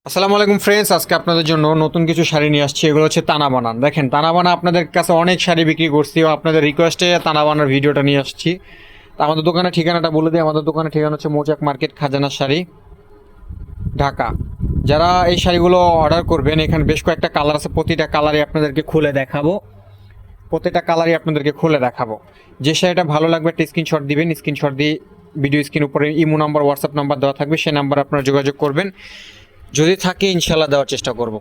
আসসালামু আলাইকুম ফ্রেন্ডস, আজকে আপনাদের জন্য নতুন কিছু শাড়ি নিয়ে আসছি। এগুলো হচ্ছে তানা বানান। দেখেন, তানা বানা আপনাদের কাছে অনেক শাড়ি বিক্রি করছি ও আপনাদের রিকোয়েস্টে তানা বানার ভিডিওটা নিয়ে আসছি। তো আমাদের দোকানের ঠিকানাটা বলে দিই। আমাদের দোকানের ঠিকানা হচ্ছে মৌচাক মার্কেট, খাজানা শাড়ি, ঢাকা। যারা এই শাড়িগুলো অর্ডার করবেন, এখানে বেশ কয়েকটা কালার আছে, প্রতিটা কালারই আপনাদেরকে খুলে দেখাবো। যে শাড়িটা ভালো লাগবে একটা স্ক্রিনশট দিবেন। স্ক্রিনশট দিয়ে ভিডিও স্ক্রিন উপরে ইমো নাম্বার, হোয়াটসঅ্যাপ নাম্বার দেওয়া থাকবে, সেই নাম্বার আপনারা যোগাযোগ করবেন। যদি থাকে ইনশাল্লাহ দেওয়ার চেষ্টা করব।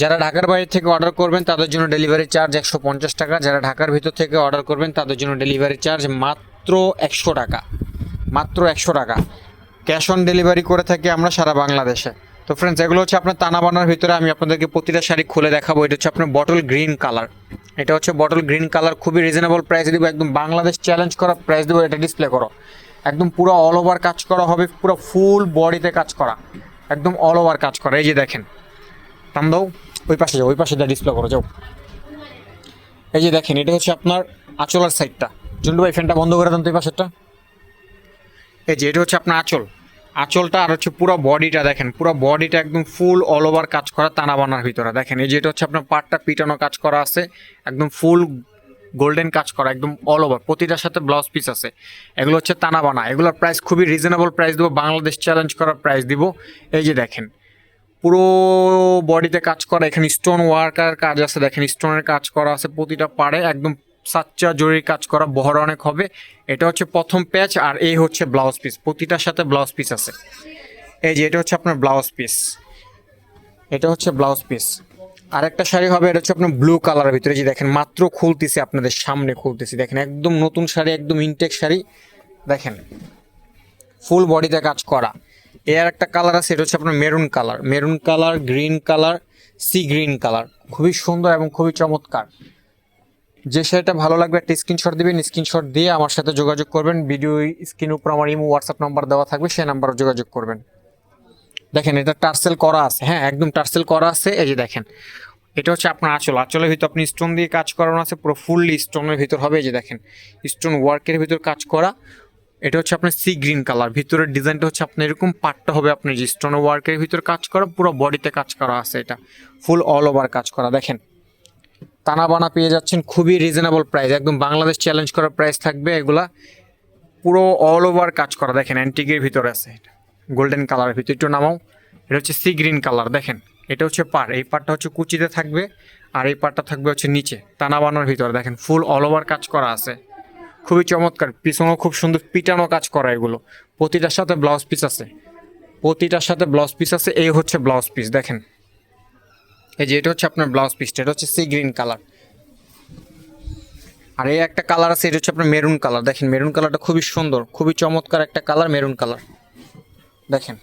যারা ঢাকার বাইরে থেকে অর্ডার করবেন তাদের জন্য ডেলিভারি চার্জ 150 টাকা। যারা ঢাকার ভিতর থেকে অর্ডার করবেন তাদের জন্য ডেলিভারি চার্জ মাত্র 100 টাকা। মাত্র 100 টাকা ক্যাশ অন ডেলিভারি করে থাকি আমরা সারা বাংলাদেশে। তো ফ্রেন্ডস, এগুলো হচ্ছে আপনার তানা বানার ভিতরে। আমি আপনাদেরকে প্রতিটা শাড়ি খুলে দেখাবো। এটা হচ্ছে আপনার বটল গ্রিন কালার। এটা হচ্ছে বটল গ্রিন কালার, খুবই রিজনেবল প্রাইস দিব, একদম বাংলাদেশ চ্যালেঞ্জ করা প্রাইস দেবো। এটা ডিসপ্লে করো, একদম পুরো অল ওভার কাজ করা হবে, পুরো ফুল বডিতে কাজ করা, একদম অল ওভার কাজ করা। এই যে দেখেন, টান দাও, ওই পাশে যাও, ওই পাশে যা ডিসপ্লে করো, যাও। এই যে দেখেন, এটা হচ্ছে আপনার আঁচলের সাইডটা। জন্টু ভাই, ফ্যানটা বন্ধ করে দেন তো এই পাশেরটা। এই যে এটা হচ্ছে আপনার আঁচলটা, আর হচ্ছে পুরো বডিটা। দেখেন, পুরো বডিটা একদম ফুল অল ওভার কাজ করা তানা বানার ভিতরে। দেখেন, এই যে এটা হচ্ছে আপনার পাটটা পিটানো কাজ করা আছে, একদম ফুল গোল্ডেন কাজ করা, একদম অল ওভার। প্রতিটার সাথে ব্লাউজ পিস আছে। এগুলো হচ্ছে তানা বানা। এগুলোর প্রাইস খুবই রিজনেবল প্রাইস দেবো, বাংলাদেশ চ্যালেঞ্জ করার প্রাইস দিব। এই যে দেখেন, পুরো বডিতে কাজ করা, এখানে স্টোন ওয়ার্কার কাজ আছে। দেখেন, স্টোনের কাজ করা আছে প্রতিটা পাড়ে, একদম সাচ্চা জরির কাজ করা, বহর অনেক হবে। এটা হচ্ছে প্রথম প্যাচ, আর এই হচ্ছে ব্লাউজ পিস। প্রতিটার সাথে ব্লাউজ পিস আছে। এই যে এটা হচ্ছে আপনার ব্লাউজ পিস, এটা হচ্ছে ব্লাউজ পিস। আর একটা শাড়ি হবে, এটা হচ্ছে আপনার ব্লু কালারের ভিতরে। যে দেখেন, মাত্র খুলতেছি, আপনাদের সামনে খুলতেছি। দেখেন, একদম নতুন শাড়ি, একদম ইনটেক শাড়ি। দেখেন, ফুল বডিতে কাজ করা। এর একটা কালার আছে, এটা হচ্ছে আপনার maroon colour, green colour, sea green colour. খুবই সুন্দর এবং খুবই চমৎকার। যে শাড়িটা ভালো লাগবে একটা স্ক্রিনশট দিবেন। স্ক্রিনশট দিয়ে আমার সাথে যোগাযোগ করবেন। ভিডিও স্ক্রিন উপর আমার ইমো হোয়াটসঅ্যাপ নাম্বার দেওয়া থাকবে, সেই নাম্বারে যোগাযোগ করবেন। দেখেন, এটা টার্সেল করা আছে, হ্যাঁ, একদম টার্সেল করা আছে। এই যে দেখেন, এটা হচ্ছে আপনার আঁচলের ভিতর আপনি স্টোন দিয়ে কাজ করানো আছে, পুরো ফুললি স্টোনের ভিতর হবে। এই যে দেখেন, স্টোন ওয়ার্কের ভিতর কাজ করা। এটা হচ্ছে আপনার সি গ্রিন কালার। ভিতরের ডিজাইনটা হচ্ছে আপনার এরকম, পাটটা হবে আপনার যে স্টোন ওয়ার্কের ভিতর কাজ করা, পুরো বডিতে কাজ করা আছে। এটা ফুল অল ওভার কাজ করা। দেখেন, তানা বানা পেয়ে যাচ্ছেন খুবই রিজনেবল প্রাইস, একদম বাংলাদেশ চ্যালেঞ্জ করার প্রাইস থাকবে। এগুলা পুরো অল ওভার কাজ করা। দেখেন, অ্যান্টিকের ভিতরে আছে, এটা গোল্ডেন কালারের ভিতর। একটু নামাও। এটা হচ্ছে সি গ্রিন কালার। দেখেন, এটা হচ্ছে পাড়, এই পাড়টা হচ্ছে কুচিতে থাকবে, আর এই পাড়টা থাকবে হচ্ছে নিচে টানা বানার ভিতরে। দেখেন, ফুল অল ওভার কাজ করা আছে, খুবই চমৎকার। পিছনেও খুব সুন্দর পিটানো কাজ করা। এগুলো প্রতিটার সাথে ব্লাউজ পিস আছে, প্রতিটার সাথে ব্লাউজ পিস আছে। এই হচ্ছে ব্লাউজ পিস। দেখেন, এই যে এটা হচ্ছে আপনার ব্লাউজ পিসটা, এটা হচ্ছে সি গ্রিন কালার। আর এই একটা কালার আছে, এটা হচ্ছে আপনার মেরুন কালার। দেখেন, মেরুন কালারটা খুবই সুন্দর, খুবই চমৎকার একটা কালার, মেরুন কালার। দেখেন,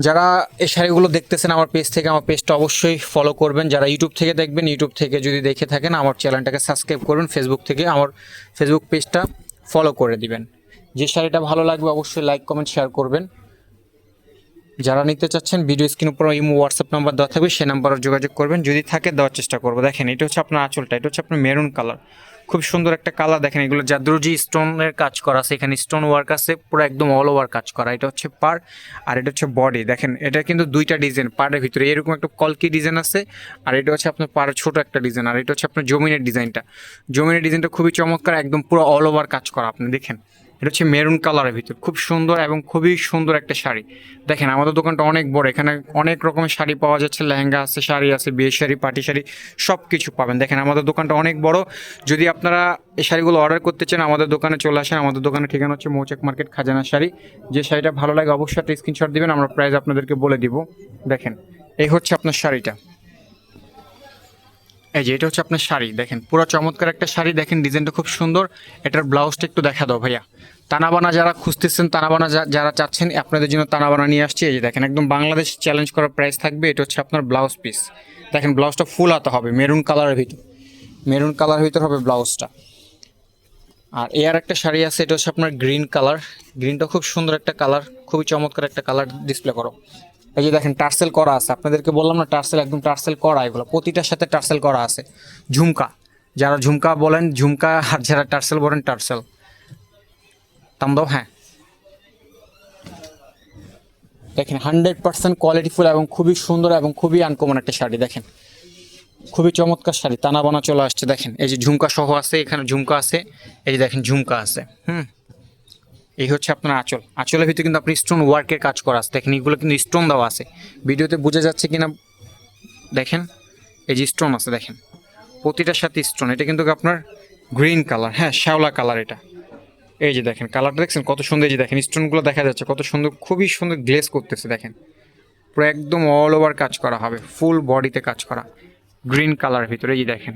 যারা এই শাড়িগুলো দেখতেছেন আমার পেজ থেকে, আমার পেজটা অবশ্যই ফলো করবেন। যারা ইউটিউব থেকে দেখবেন, ইউটিউব থেকে যদি দেখে থাকেন, আমার চ্যানেলটাকে সাবস্ক্রাইব করবেন। ফেসবুক থেকে আমার ফেসবুক পেজটা ফলো করে দিবেন। যে শাড়িটা ভালো লাগবে অবশ্যই লাইক কমেন্ট শেয়ার করবেন। যারা নিতে চাচ্ছেন, ভিডিও স্ক্রিন উপর ইমো হোয়াটসঅ্যাপ নাম্বার দেওয়া থাকবে, সেই নাম্বারে যোগাযোগ করবেন। যদি থাকে দেওয়ার চেষ্টা করবো। দেখেন, এটা হচ্ছে আপনার আঁচলটা, এটা হচ্ছে আপনার মেরুন কালার, খুব সুন্দর একটা কালার। দেখেন, এগুলো জাদরুজি স্টোনের কাজ করা আছে, এখানে স্টোন ওয়ার্ক আছে, পুরো একদম অল ওভার কাজ করা। এটা হচ্ছে পার, আর এটা হচ্ছে বডি। দেখেন, এটা কিন্তু দুইটা ডিজাইন, পাড়ের ভিতরে এরকম একটা কলকি ডিজাইন আছে, আর এটা হচ্ছে আপনার পাড়ের ছোট একটা ডিজাইন, আর এটা হচ্ছে আপনার জমিনের ডিজাইনটা খুবই চমৎকার, একদম পুরো অল ওভার কাজ করা। আপনি দেখেন, এটা হচ্ছে মেরুন কালারের ভিতর, খুব সুন্দর এবং খুবই সুন্দর একটা শাড়ি। দেখেন, আমাদের দোকানটা অনেক বড়, এখানে অনেক রকমের শাড়ি পাওয়া যাচ্ছে, লেহেঙ্গা আছে, শাড়ি আছে, বিয়ে শাড়ি, পাটি শাড়ি, সব কিছু পাবেন। দেখেন, আমাদের দোকানটা অনেক বড়। যদি আপনারা এই শাড়িগুলো অর্ডার করতে চান, আমাদের দোকানে চলে আসেন। আমাদের দোকানের ঠিকানা হচ্ছে মৌচাক মার্কেট, খাজানা শাড়ি। যে শাড়িটা ভালো লাগে অবশ্যই একটা স্ক্রিনশট দিবেন, আমরা প্রাইস আপনাদেরকে বলে দিব। দেখেন, এই হচ্ছে আপনার শাড়িটা। এই যে এটা হচ্ছে আপনার শাড়ি। দেখেন, পুরো চমৎকার একটা শাড়ি। দেখেন, ডিজাইনটা খুব সুন্দর। এটার ব্লাউজটা একটু দেখা দাও ভাইয়া। তানাবানা যারা খুঁজতেছেন, তানাবানা যারা চাচ্ছেন, আপনাদের জন্য তানাবানা নিয়ে আসছি। এই যে দেখেন, একদম বাংলাদেশ চ্যালেঞ্জ করার প্রাইস থাকবে। এটা হচ্ছে আপনার ব্লাউজ পিস। দেখেন, ব্লাউজটা ফুল হাতা হবে, মেরুন কালারের ভিতর হবে ব্লাউজটা। আর এর একটা শাড়ি আছে, এটা হচ্ছে আপনার গ্রিন কালার। গ্রিনটা খুব সুন্দর একটা কালার, খুবই চমৎকার একটা কালার। ডিসপ্লে করো। এই যে দেখেন, টার্সেল করা আছে, আপনাদেরকে বললাম না, টার্সেল, একদম টার্সেল করা। এগুলো প্রতিটার সাথে টার্সেল করা আছে। ঝুমকা, যারা ঝুমকা বলেন ঝুমকা, আর যারা টার্সেল বলেন টার্সেল। দাম দাও, হ্যাঁ। দেখেন 100% কোয়ালিটিফুল এবং খুবই সুন্দর এবং খুবই আনকমন একটা শাড়ি। দেখেন খুবই চমৎকার শাড়ি, টানা বানা চলে আসছে। দেখেন এই যে ঝুমকা সহ আছে, এখানে ঝুমকা আছে, এই যে দেখেন ঝুমকা আছে। এই হচ্ছে আপনার আঁচল। আঁচলের ভিতরে কিন্তু আপনি স্টোন ওয়ার্কের কাজ করা আছে। দেখেন এগুলো কিন্তু স্টোন দেওয়া আছে, ভিডিওতে বোঝা যাচ্ছে কিনা দেখেন, এই যে স্টোন আছে দেখেন প্রতিটার সাথে স্টোন। এটা কিন্তু আপনার গ্রিন কালার, হ্যাঁ শ্যাওলা কালার এটা। এই যে দেখেন কালারটা দেখছেন কত সুন্দর, এই যে দেখেন স্টোনগুলো দেখা যাচ্ছে কত সুন্দর, খুবই সুন্দর গ্লেজ করতেছে। দেখেন পুরো একদম অল ওভার কাজ করা হবে, ফুল বডিতে কাজ করা গ্রিন কালার ভিতরে। এই যে দেখেন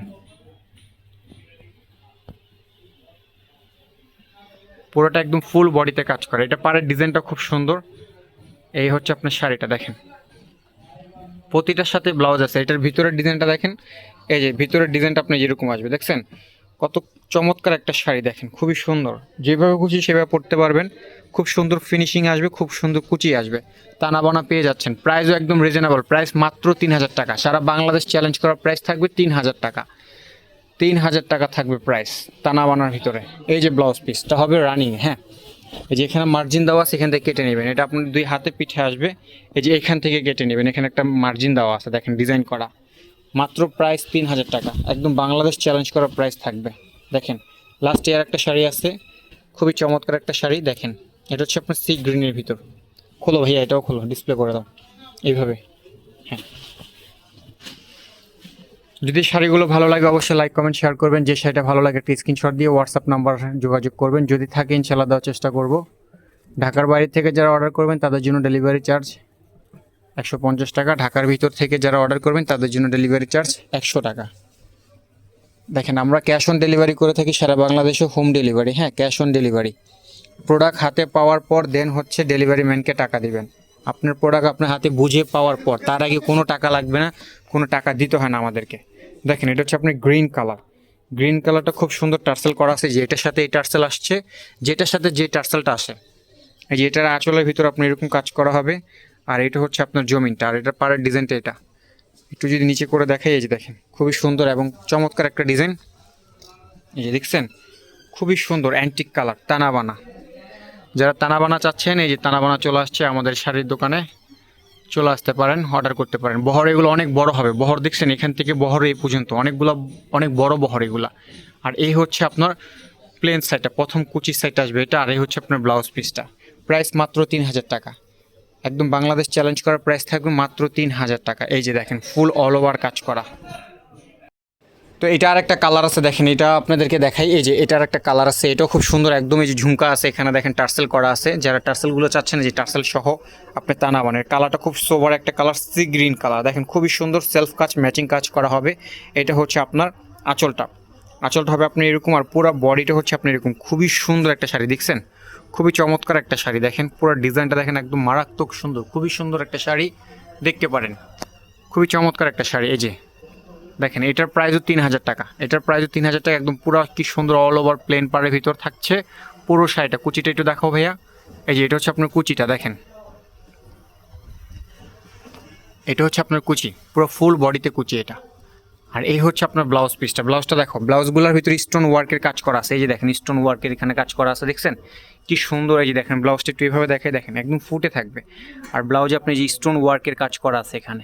পুরোটা একদম ফুল বডিতে কাজ করে। এটা পাড়ের ডিজাইনটা খুব সুন্দর। এই হচ্ছে আপনার শাড়িটা। দেখেন প্রতিটার সাথে ব্লাউজ আছে। এটার ভিতরের ডিজাইনটা দেখেন, এই যে ভিতরের ডিজাইনটা আপনি যেরকম আসবে দেখছেন কত চমৎকার একটা শাড়ি। দেখেন খুবই সুন্দর, যেভাবে খুশি সেভাবে পরতে পারবেন। খুব সুন্দর ফিনিশিং আসবে, খুব সুন্দর কুচি আসবে, টানা বানা পেয়ে যাচ্ছেন। প্রাইসও একদম রিজনেবল, প্রাইস মাত্র 3000 টাকা। সারা বাংলাদেশ চ্যালেঞ্জ করার প্রাইস থাকবে 3000 টাকা। 3000 টাকা থাকবে প্রাইস টানা বানার ভিতরে। এই যে ব্লাউজ পিসটা হবে রানিং, হ্যাঁ এই যে এখানে মার্জিন দেওয়া আছে, এখান থেকে কেটে নেবেন। এটা আপনার 2 হাতে পিঠে আসবে, এই যে এখান থেকে কেটে নেবেন। এখানে একটা মার্জিন দেওয়া আছে দেখেন ডিজাইন করা। মাত্র প্রাইস 3000 টাকা, একদম বাংলাদেশ চ্যালেঞ্জ করার প্রাইস থাকবে। দেখেন লাস্ট ইয়ার একটা শাড়ি আছে, খুবই চমৎকার একটা শাড়ি। দেখেন এটা হচ্ছে আপনার সি গ্রিনের ভিতর। খোলো ভাইয়া, এটাও খোলো, ডিসপ্লে করে দাও এইভাবে। হ্যাঁ যদি শাড়িগুলো ভালো লাগে অবশ্যই লাইক কমেন্ট শেয়ার করবেন। যে শাড়িটা ভালো লাগে একটা স্ক্রিনশট দিয়ে হোয়াটসঅ্যাপ নাম্বার যোগাযোগ করবেন। যদি থাকে ইনশাল্লাহ দেওয়ার চেষ্টা করব। ঢাকার বাইরে থেকে যারা অর্ডার করবেন তাদের জন্য ডেলিভারি চার্জ 150 টাকা। ঢাকার ভিতর থেকে যারা অর্ডার করবেন তাদের জন্য ডেলিভারি চার্জ 100 টাকা। দেখেন আমরা ক্যাশ অন ডেলিভারি করে থাকি সারা বাংলাদেশে, হোম ডেলিভারি। হ্যাঁ ক্যাশ অন ডেলিভারি, প্রোডাক্ট হাতে পাওয়ার পর দেন হচ্ছে ডেলিভারি ম্যানকে টাকা দিবেন। আপনার প্রোডাক্ট আপনার হাতে বুঝে পাওয়ার পর, তার আগে কোনো টাকা লাগবে না, কোনো টাকা দিতে হয় না আমাদেরকে। দেখেন এটা হচ্ছে আপনার গ্রিন কালার। গ্রিন কালারটা খুব সুন্দর টার্সেল করা আছে, যে এটার সাথে এই টার্সেল আসছে, যেটার সাথে যে টার্সেলটা আসে। এই যে এটার আঁচলের ভিতর আপনার এরকম কাজ করা হবে। আর এটা হচ্ছে আপনার জমিনটা, আর এটার পাড়ের ডিজাইনটা এটা একটু যদি নিচে করে দেখাই, এই যে দেখেন খুবই সুন্দর এবং চমৎকার একটা ডিজাইন। এই যে দেখছেন খুবই সুন্দর অ্যান্টিক কালার, টানা বানা। যারা টানা বানা চাচ্ছেন এই যে টানা বানা চলে আসছে আমাদের শাড়ির দোকানে, চলে আসতে পারেন, অর্ডার করতে পারেন। বহর এগুলো অনেক বড় হবে, বহর দেখছেন এখান থেকে বহর এই পর্যন্ত অনেকগুলো, অনেক বড় বহর এগুলা। আর এই হচ্ছে আপনার প্লেন সাইডটা, প্রথম কুচি সাইড আসবে এটা। আর এই হচ্ছে আপনার ব্লাউজ পিসটা। প্রাইস মাত্র 3000 টাকা, একদম বাংলাদেশ চ্যালেঞ্জ করার প্রাইস থাকবে মাত্র 3000 টাকা। এই যে দেখেন ফুল অল ওভার কাজ করা। তো এটা আর একটা কালার আছে, দেখেন এটা আপনাদেরকে দেখাই। এই যে এটার একটা কালার আছে, এটাও খুব সুন্দর একদম। এই যে ঝুমকা আছে এখানে দেখেন, টার্সেল করা আছে। যারা টার্সেলগুলো চাচ্ছেন যে টার্সেল সহ আপনি টানা বানের, কালারটা খুব সোবার একটা কালার, সি গ্রিন কালার। দেখেন খুবই সুন্দর সেলফ কাজ, ম্যাচিং কাজ করা হবে। এটা হচ্ছে আপনার আঁচলটা, আঁচলটা হবে আপনি এরকম, আর পুরো বডিটা হচ্ছে আপনি এরকম। খুবই সুন্দর একটা শাড়ি দেখছেন, খুবই চমৎকার একটা শাড়ি। দেখেন পুরো ডিজাইনটা দেখেন একদম মারাত্মক সুন্দর, খুবই সুন্দর একটা শাড়ি, দেখতে পারেন খুবই চমৎকার একটা শাড়ি। এই যে দেখেন এটার প্রাইসও 3000 টাকা, এটার প্রাইসও 3000 টাকা। একদম পুরো কি সুন্দর অল ওভার প্লেন পাড়ের ভিতর থাকছে পুরো শাড়িটা। কুচিটা একটু দেখাও ভাইয়া। এই যে এটা হচ্ছে আপনার কুচিটা, দেখেন এটা হচ্ছে আপনার কুচি, পুরো ফুল বডিতে কুচি এটা। আর এই হচ্ছে আপনার ব্লাউজ পিসটা। ব্লাউজটা দেখো, ব্লাউজগুলোর ভিতরে স্টোন ওয়ার্কের কাজ করা আছে। এই যে দেখেন স্টোন ওয়ার্কের এখানে কাজ করা আছে, দেখছেন কি সুন্দর। এই যে দেখেন ব্লাউজটা একটু এভাবে দেখে, দেখেন একদম ফুটে থাকবে। আর ব্লাউজে আপনি যে স্টোন ওয়ার্কের কাজ করা আছে এখানে,